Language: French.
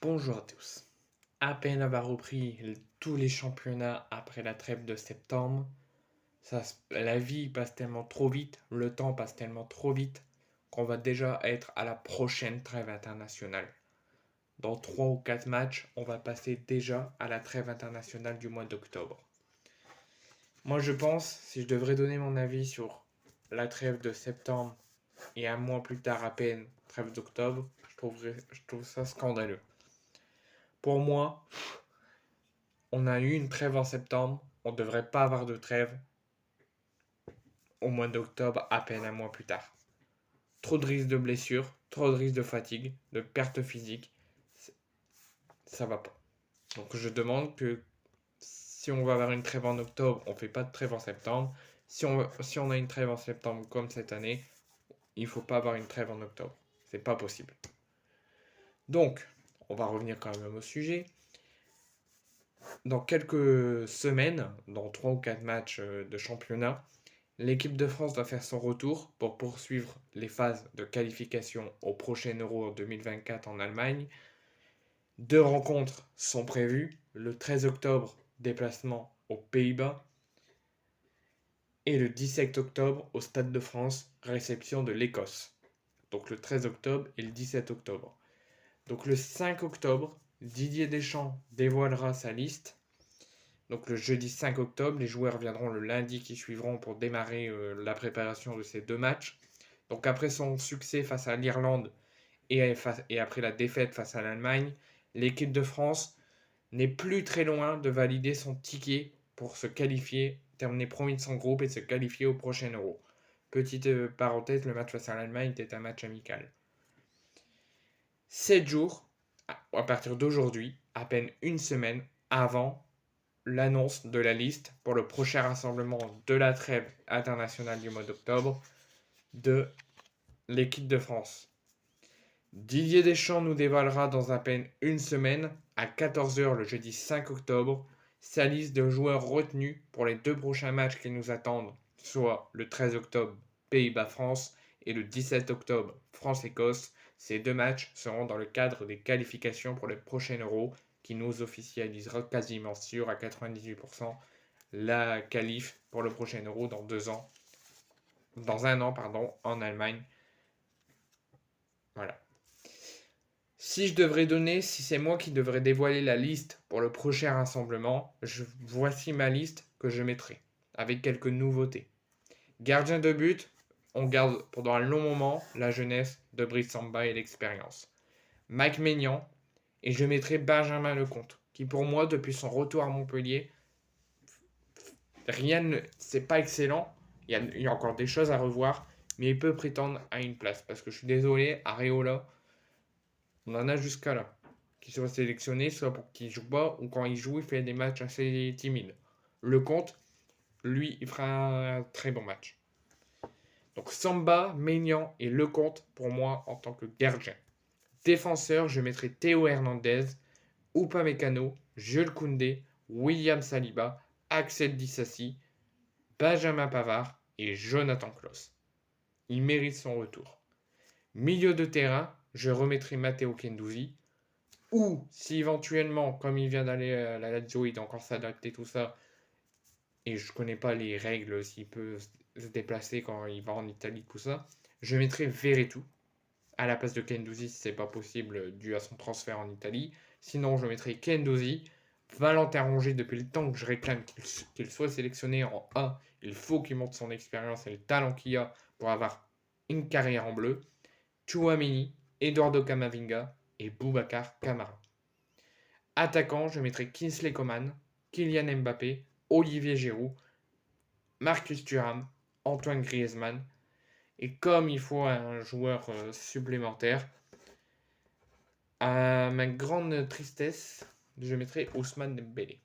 Bonjour à tous. À peine avoir repris tous les championnats après la trêve de septembre, la vie passe tellement trop vite, le temps passe tellement trop vite qu'on va déjà être à la prochaine trêve internationale. Dans 3 ou 4 matchs, on va passer déjà à la trêve internationale du mois d'octobre. Moi je pense, si je devrais donner mon avis sur la trêve de septembre et un mois plus tard à peine, trêve d'octobre, je trouve ça scandaleux. Pour moi, on a eu une trêve en septembre, on ne devrait pas avoir de trêve au mois d'octobre, à peine un mois plus tard. Trop de risques de blessures, trop de risques de fatigue, de perte physique, ça va pas. Donc je demande que si on va avoir une trêve en octobre, on ne fait pas de trêve en septembre. Si on a une trêve en septembre comme cette année, il ne faut pas avoir une trêve en octobre. C'est pas possible. Donc, on va revenir quand même au sujet. Dans quelques semaines, dans 3 ou 4 matchs de championnat, l'équipe de France doit faire son retour pour poursuivre les phases de qualification au prochain Euro en 2024 en Allemagne. 2 rencontres sont prévues. Le 13 octobre, déplacement aux Pays-Bas. Et le 17 octobre, au Stade de France, réception de l'Écosse. Donc le 13 octobre et le 17 octobre. Donc le 5 octobre, Didier Deschamps dévoilera sa liste. Donc le jeudi 5 octobre, les joueurs viendront le lundi qui suivront pour démarrer la préparation de ces 2 matchs. Donc après son succès face à l'Irlande et après la défaite face à l'Allemagne, l'équipe de France n'est plus très loin de valider son ticket pour se qualifier, terminer premier de son groupe et se qualifier au prochain Euro. Petite parenthèse, le match face à l'Allemagne était un match amical. 7 jours, à partir d'aujourd'hui, à peine une semaine avant l'annonce de la liste pour le prochain rassemblement de la trêve internationale du mois d'octobre de l'équipe de France. Didier Deschamps nous dévoilera dans à peine une semaine, à 14h le jeudi 5 octobre, sa liste de joueurs retenus pour les 2 prochains matchs qui nous attendent, soit le 13 octobre Pays-Bas-France et le 17 octobre France-Écosse. Ces 2 matchs seront dans le cadre des qualifications pour le prochain Euro qui nous officialisera quasiment sûr à 98% la qualif pour le prochain Euro dans un an en Allemagne. Voilà. Si c'est moi qui devrais dévoiler la liste pour le prochain rassemblement, voici ma liste que je mettrai, avec quelques nouveautés. Gardien de but, on garde pendant un long moment la jeunesse de Brice Samba et l'expérience. Mike Maignan, et je mettrai Benjamin Lecomte, qui pour moi, depuis son retour à Montpellier, c'est pas excellent, il y a encore des choses à revoir, mais il peut prétendre à une place, parce que je suis désolé, Areola, on en a jusqu'à là. Qu'il soit sélectionné, soit pour qu'il joue pas, ou quand il joue, il fait des matchs assez timides. Lecomte, lui, il fera un très bon match. Donc Samba, Maignan et Lecomte, pour moi, en tant que gardien. Défenseur, je mettrai Théo Hernandez, Upamecano, Jules Koundé, William Saliba, Axel Disassi, Benjamin Pavard et Jonathan Klaus. Il mérite son retour. Milieu de terrain, je remettrai Matteo Kendouzi. Ou si éventuellement, comme il vient d'aller à la Lazio, il doit encore s'adapter tout ça, et je connais pas les règles, s'il peut se déplacer quand il va en Italie, tout ça, je mettrai Verretou à la place de Kendouzi si c'est pas possible dû à son transfert en Italie. Sinon, je mettrai Kendouzi. Valentin Rongier, depuis le temps que je réclame qu'il soit sélectionné en A, il faut qu'il montre son expérience et le talent qu'il a pour avoir une carrière en bleu. Chouameni, Eduardo Camavinga et Boubacar Kamara. Attaquant, je mettrai Kingsley Coman, Kylian Mbappé, Olivier Giroud, Marcus Thuram, Antoine Griezmann. Et comme il faut un joueur supplémentaire, à ma grande tristesse, je mettrai Ousmane Dembélé.